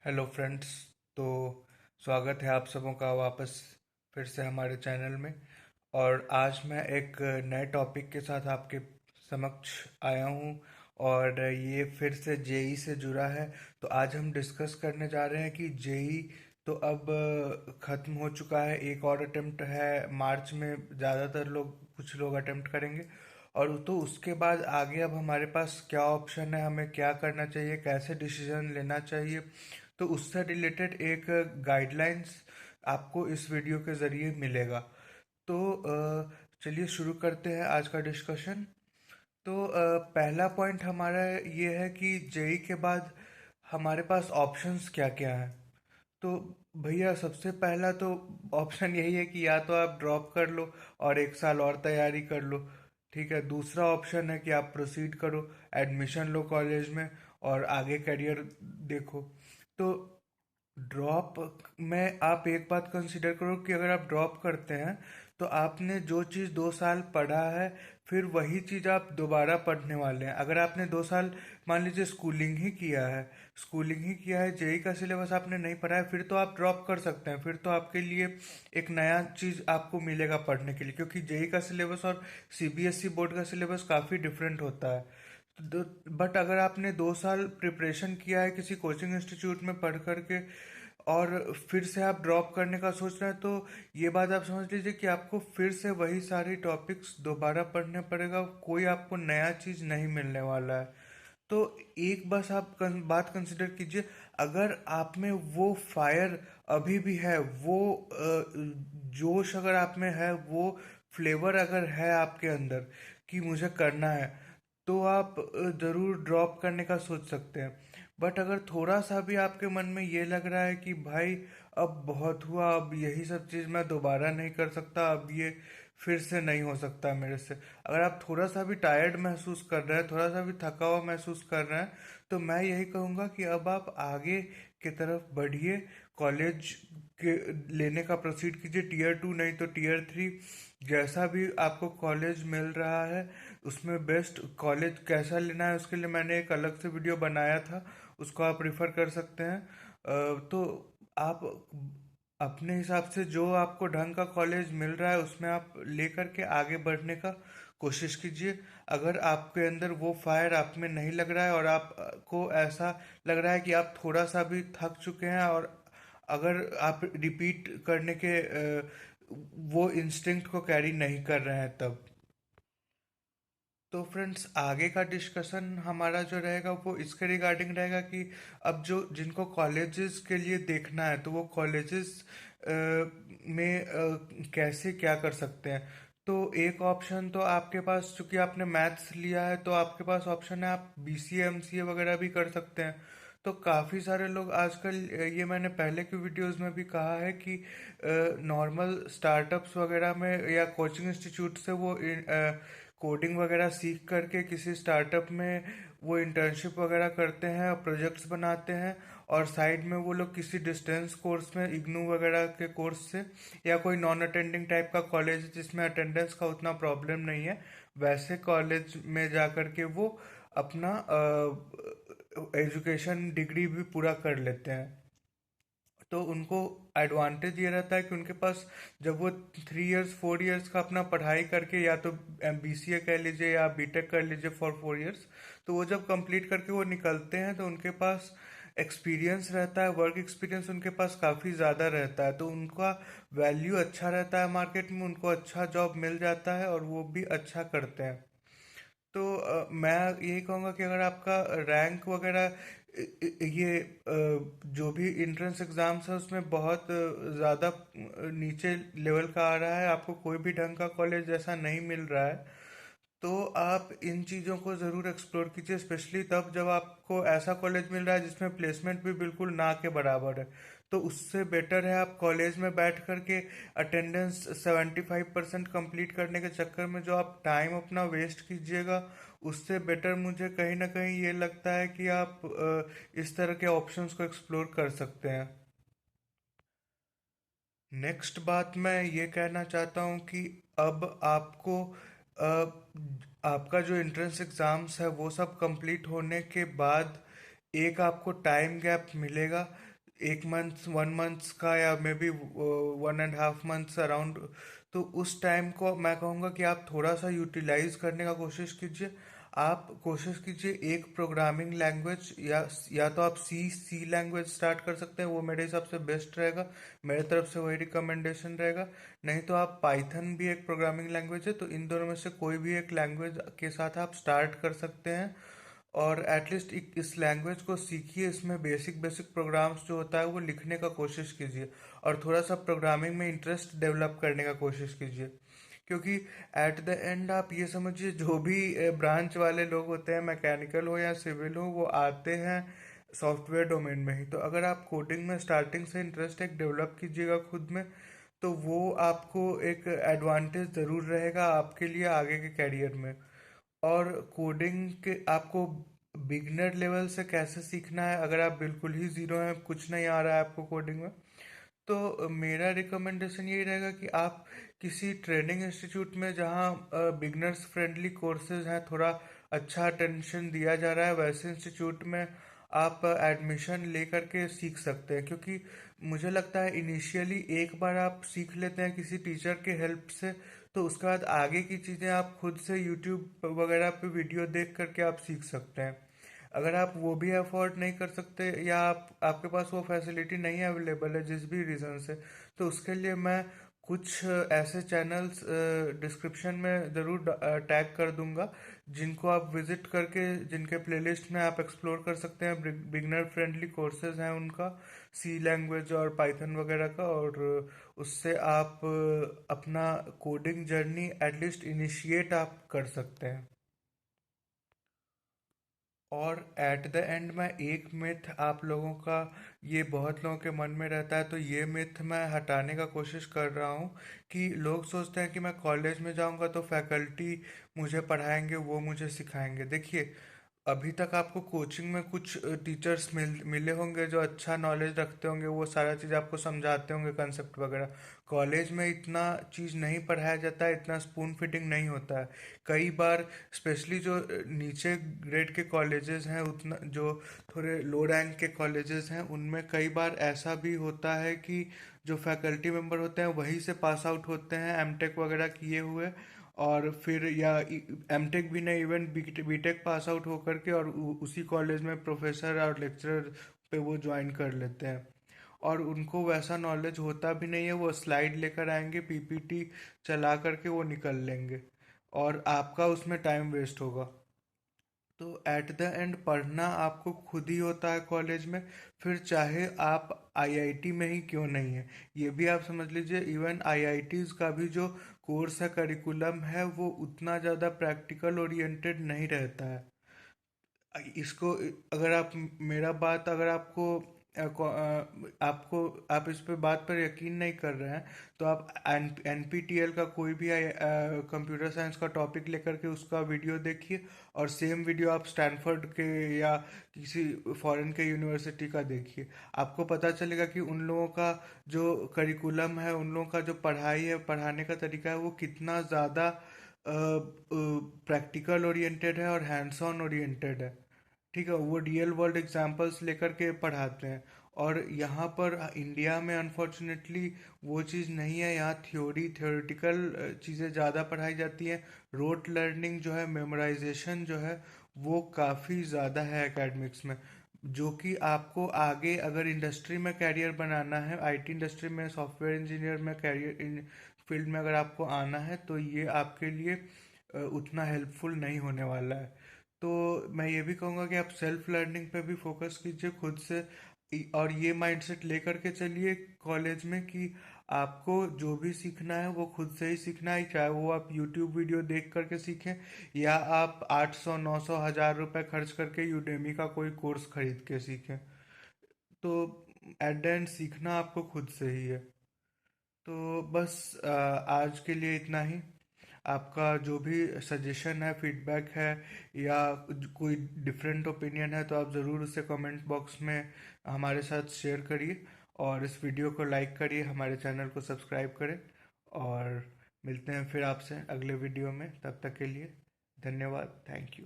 Hello friends. तो स्वागत है आप सबों का वापस फिर से हमारे चैनल में। और आज मैं एक नए टॉपिक के साथ आपके समक्ष आया हूँ। और ये फिर से जेई से जुड़ा है। तो आज हम डिस्कस करने जा रहे हैं कि जेई तो अब ख़त्म हो चुका है। एक और अटेम्प्ट है मार्च में, ज़्यादातर लोग कुछ लोग अटेम्प्ट करेंगे। और तो उसके बाद आगे अब हमारे पास क्या ऑप्शन है, हमें क्या करना चाहिए, कैसे डिसीजन लेना चाहिए, तो उससे रिलेटेड एक गाइडलाइंस आपको इस वीडियो के ज़रिए मिलेगा। तो चलिए शुरू करते हैं आज का डिस्कशन। तो पहला पॉइंट हमारा ये है कि जेई के बाद हमारे पास ऑप्शंस क्या क्या हैं। तो भैया सबसे पहला तो ऑप्शन यही है कि या तो आप ड्रॉप कर लो और एक साल और तैयारी कर लो। ठीक है, दूसरा ऑप्शन है कि आप प्रोसीड करो, एडमिशन लो कॉलेज में और आगे करियर देखो। तो ड्रॉप में आप एक बात कंसिडर करो कि अगर आप ड्रॉप करते हैं तो आपने जो चीज़ 2 साल पढ़ा है फिर वही चीज़ आप दोबारा पढ़ने वाले हैं। अगर आपने 2 साल मान लीजिए स्कूलिंग ही किया है, जेई का सिलेबस आपने नहीं पढ़ा है, फिर तो आप ड्रॉप कर सकते हैं। फिर तो आपके लिए एक नया चीज़ आपको मिलेगा पढ़ने के लिए, क्योंकि जेई का सिलेबस और सीबीएसई बोर्ड का सिलेबस काफ़ी डिफरेंट होता है। बट अगर आपने 2 साल प्रिपरेशन किया है किसी कोचिंग इंस्टीट्यूट में पढ़ करके और फिर से आप ड्रॉप करने का सोच रहे हैं, तो ये बात आप समझ लीजिए कि आपको फिर से वही सारी टॉपिक्स दोबारा पढ़ने पड़ेगा, कोई आपको नया चीज़ नहीं मिलने वाला है। तो एक बस आप बात कंसिडर कीजिए, अगर आप में वो फायर अभी भी है, वो जोश अगर आप में है, वो फ्लेवर अगर है आपके अंदर कि मुझे करना है, तो आप ज़रूर ड्रॉप करने का सोच सकते हैं। बट अगर थोड़ा सा भी आपके मन में ये लग रहा है कि भाई अब बहुत हुआ, अब यही सब चीज़ मैं दोबारा नहीं कर सकता, अब ये फिर से नहीं हो सकता मेरे से, अगर आप थोड़ा सा भी टायर्ड महसूस कर रहे हैं, थोड़ा सा भी थका हुआ महसूस कर रहे हैं, तो मैं यही कहूँगा कि अब आप आगे की तरफ बढ़िए, कॉलेज के लेने का प्रोसीड कीजिए, टीयर 2 नहीं तो टीयर 3, जैसा भी आपको कॉलेज मिल रहा है उसमें बेस्ट कॉलेज कैसा लेना है उसके लिए मैंने एक अलग से वीडियो बनाया था, उसको आप रिफ़र कर सकते हैं। तो आप अपने हिसाब से जो आपको ढंग का कॉलेज मिल रहा है उसमें आप लेकर के आगे बढ़ने का कोशिश कीजिए। अगर आपके अंदर वो फायर आप में नहीं लग रहा है और आपको ऐसा लग रहा है कि आप थोड़ा सा भी थक चुके हैं, और अगर आप रिपीट करने के वो इंस्टिंक्ट को कैरी नहीं कर रहे हैं, तब तो फ्रेंड्स आगे का डिस्कशन हमारा जो रहेगा वो इसके रिगार्डिंग रहेगा कि अब जो जिनको कॉलेजेस के लिए देखना है तो वो कॉलेजेस में कैसे क्या कर सकते हैं। तो एक ऑप्शन तो आपके पास, चूंकि आपने मैथ्स लिया है तो आपके पास ऑप्शन है, आप बीसीए एमसीए वगैरह भी कर सकते हैं। तो काफ़ी सारे लोग आजकल ये मैंने पहले की वीडियोस में भी कहा है कि नॉर्मल स्टार्टअप्स वगैरह में या कोचिंग इंस्टीट्यूट से वो कोडिंग वगैरह सीख करके किसी स्टार्टअप में वो इंटर्नशिप वगैरह करते हैं और प्रोजेक्ट्स बनाते हैं, और साइड में वो लोग किसी डिस्टेंस कोर्स में इग्नू वगैरह के कोर्स से, या कोई नॉन अटेंडिंग टाइप का कॉलेज जिसमें अटेंडेंस का उतना प्रॉब्लम नहीं है, वैसे कॉलेज में जा कर के वो अपना एजुकेशन डिग्री भी पूरा कर लेते हैं। तो उनको एडवांटेज ये रहता है कि उनके पास जब वो 3 इयर्स 4 इयर्स का अपना पढ़ाई करके, या तो बीसीए कह लीजिए या बीटेक कर लीजिए फॉर 4 इयर्स, तो वो जब कंप्लीट करके वो निकलते हैं तो उनके पास एक्सपीरियंस रहता है, वर्क एक्सपीरियंस उनके पास काफ़ी ज़्यादा रहता है, तो उनका वैल्यू अच्छा रहता है मार्केट में, उनको अच्छा जॉब मिल जाता है और वो भी अच्छा करते हैं। तो मैं यही कहूँगा कि अगर आपका रैंक वगैरह ये जो भी इंट्रेंस एग्ज़ाम्स है उसमें बहुत ज़्यादा नीचे लेवल का आ रहा है, आपको कोई भी ढंग का कॉलेज ऐसा नहीं मिल रहा है, तो आप इन चीज़ों को ज़रूर एक्सप्लोर कीजिए, स्पेशली तब जब आपको ऐसा कॉलेज मिल रहा है जिसमें प्लेसमेंट भी बिल्कुल ना के बराबर है। तो उससे बेटर है आप कॉलेज में बैठ कर के अटेंडेंस 75% कंप्लीट करने के चक्कर में जो आप टाइम अपना वेस्ट कीजिएगा, उससे बेटर मुझे कहीं ना कहीं ये लगता है कि आप इस तरह के ऑप्शंस को एक्सप्लोर कर सकते हैं। नेक्स्ट बात मैं ये कहना चाहता हूँ कि अब आपको आपका जो एंट्रेंस एग्ज़ाम्स है वो सब कंप्लीट होने के बाद एक आपको टाइम गैप मिलेगा, एक मंथ 1 मंथ्स का या मे बी 1.5 मंथ्स अराउंड। तो उस टाइम को मैं कहूँगा कि आप थोड़ा सा यूटिलाइज करने का कोशिश कीजिए। आप कोशिश कीजिए एक प्रोग्रामिंग लैंग्वेज या तो आप सी लैंग्वेज स्टार्ट कर सकते हैं, वो मेरे हिसाब से बेस्ट रहेगा। मेरे तरफ से वही रिकमेंडेशन रहेगा। नहीं तो आप पाइथन भी एक प्रोग्रामिंग लैंग्वेज है, तो इन दोनों में से कोई भी एक लैंग्वेज के साथ आप स्टार्ट कर सकते हैं। और एटलीस्ट इस लैंग्वेज को सीखिए, इसमें बेसिक बेसिक प्रोग्राम्स जो होता है वो लिखने का कोशिश कीजिए। और थोड़ा सा प्रोग्रामिंग में इंटरेस्ट डेवलप करने का कोशिश कीजिए। क्योंकि एट द एंड आप ये समझिए, जो भी ब्रांच वाले लोग होते हैं, मैकेनिकल हो या सिविल हो, वो आते हैं सॉफ्टवेयर डोमेन में ही। तो अगर आप कोडिंग में स्टार्टिंग से इंटरेस्ट एक डेवलप कीजिएगा खुद में, तो वो आपको एक एडवांटेज ज़रूर रहेगा आपके लिए आगे के कैरियर में। और कोडिंग के आपको बिगनर लेवल से कैसे सीखना है, अगर आप बिल्कुल ही ज़ीरो हैं, कुछ नहीं आ रहा है आपको कोडिंग में, तो मेरा रिकमेंडेशन यही रहेगा कि आप किसी ट्रेनिंग इंस्टीट्यूट में, जहाँ बिगनर्स फ्रेंडली कोर्सेज हैं, थोड़ा अच्छा अटेंशन दिया जा रहा है, वैसे इंस्टीट्यूट में आप एडमिशन ले करके सीख सकते हैं। क्योंकि मुझे लगता है इनिशियली एक बार आप सीख लेते हैं किसी टीचर के हेल्प से, तो उसके बाद आगे की चीज़ें आप खुद से यूट्यूब वगैरह पे वीडियो देख करके आप सीख सकते हैं। अगर आप वो भी अफोर्ड नहीं कर सकते, या आपके पास वो फैसिलिटी नहीं अवेलेबल है जिस भी रीज़न से, तो उसके लिए मैं कुछ ऐसे चैनल्स डिस्क्रिप्शन में ज़रूर टैग कर दूंगा, जिनको आप विजिट करके, जिनके प्लेलिस्ट में आप एक्सप्लोर कर सकते हैं। बिगनर फ्रेंडली कोर्सेज हैं उनका, सी लैंग्वेज और पाइथन वगैरह का। और उससे आप अपना कोडिंग जर्नी एटलीस्ट इनिशिएट आप कर सकते हैं। और एट द एंड में एक मिथ आप लोगों का, ये बहुत लोगों के मन में रहता है, तो ये मिथ मैं हटाने का कोशिश कर रहा हूँ। कि लोग सोचते हैं कि मैं कॉलेज में जाऊँगा तो फैकल्टी मुझे पढ़ाएंगे, वो मुझे सिखाएंगे। देखिए, अभी तक आपको कोचिंग में कुछ टीचर्स मिले होंगे जो अच्छा नॉलेज रखते होंगे, वो सारा चीज़ आपको समझाते होंगे, कंसेप्ट वगैरह। कॉलेज में इतना चीज़ नहीं पढ़ाया जाता है, इतना स्पून फीडिंग नहीं होता है। कई बार स्पेशली जो नीचे ग्रेड के कॉलेजेस हैं, उतना जो थोड़े लो रैंक के कॉलेजेस हैं, उनमें कई बार ऐसा भी होता है कि जो फैकल्टी मेंबर होते हैं वहीं से पास आउट होते हैं, एमटेक वगैरह किए हुए। और फिर या एमटेक भी नहीं, इवन बीटेक पास आउट होकर के, और उसी कॉलेज में प्रोफेसर और लेक्चरर पे वो ज्वाइन कर लेते हैं। और उनको वैसा नॉलेज होता भी नहीं है, वो स्लाइड लेकर आएंगे, पीपीटी चला करके वो निकल लेंगे, और आपका उसमें टाइम वेस्ट होगा। तो एट द एंड पढ़ना आपको खुद ही होता है कॉलेज में, फिर चाहे आप आईआईटी में ही क्यों नहीं है। ये भी आप समझ लीजिए, इवन आईआईटीज का भी जो कोर्स है, करिकुलम है, वो उतना ज़्यादा प्रैक्टिकल ओरिएंटेड नहीं रहता है। इसको, अगर आप मेरा बात, अगर आपको आपको, आप इस पे बात पर यकीन नहीं कर रहे हैं, तो आप एनपीटीएल का कोई भी कंप्यूटर साइंस का टॉपिक लेकर के उसका वीडियो देखिए, और सेम वीडियो आप स्टैनफोर्ड के या किसी फॉरेन के यूनिवर्सिटी का देखिए। आपको पता चलेगा कि उन लोगों का जो करिकुलम है, उन लोगों का जो पढ़ाई है, पढ़ाने का तरीका है, वो कितना ज़्यादा प्रैक्टिकल ओरिएंटेड है और हैंड्स ऑन ओरिएंटेड है। ठीक है, वो रियल वर्ल्ड एग्जांपल्स लेकर के पढ़ाते हैं। और यहाँ पर इंडिया में अनफॉर्चुनेटली वो चीज़ नहीं है। यहाँ थ्योरेटिकल चीज़ें ज़्यादा पढ़ाई जाती हैं। रोट लर्निंग जो है, मेमोराइजेशन जो है, वो काफ़ी ज़्यादा है एकेडमिक्स में। जो कि आपको आगे अगर इंडस्ट्री में कैरियर बनाना है, आईटी इंडस्ट्री में सॉफ्टवेयर इंजीनियर में कैरियर इन फील्ड में अगर आपको आना है, तो ये आपके लिए उतना हेल्पफुल नहीं होने वाला है। तो मैं ये भी कहूँगा कि आप सेल्फ लर्निंग पे भी फोकस कीजिए खुद से। और ये माइंडसेट लेकर के चलिए कॉलेज में कि आपको जो भी सीखना है वो खुद से ही सीखना है, चाहे वो आप यूट्यूब वीडियो देख करके सीखें, या आप 800 900 1000 रुपए खर्च करके यूडेमी का कोई कोर्स खरीद के सीखें। तो एट द एंड सीखना आपको खुद से ही है। तो बस आज के लिए इतना ही। आपका जो भी सजेशन है, फीडबैक है, या कोई डिफरेंट ओपिनियन है, तो आप ज़रूर उसे कमेंट बॉक्स में हमारे साथ शेयर करिए। और इस वीडियो को लाइक करिए, हमारे चैनल को सब्सक्राइब करें। और मिलते हैं फिर आपसे अगले वीडियो में, तब तक के लिए धन्यवाद, थैंक यू।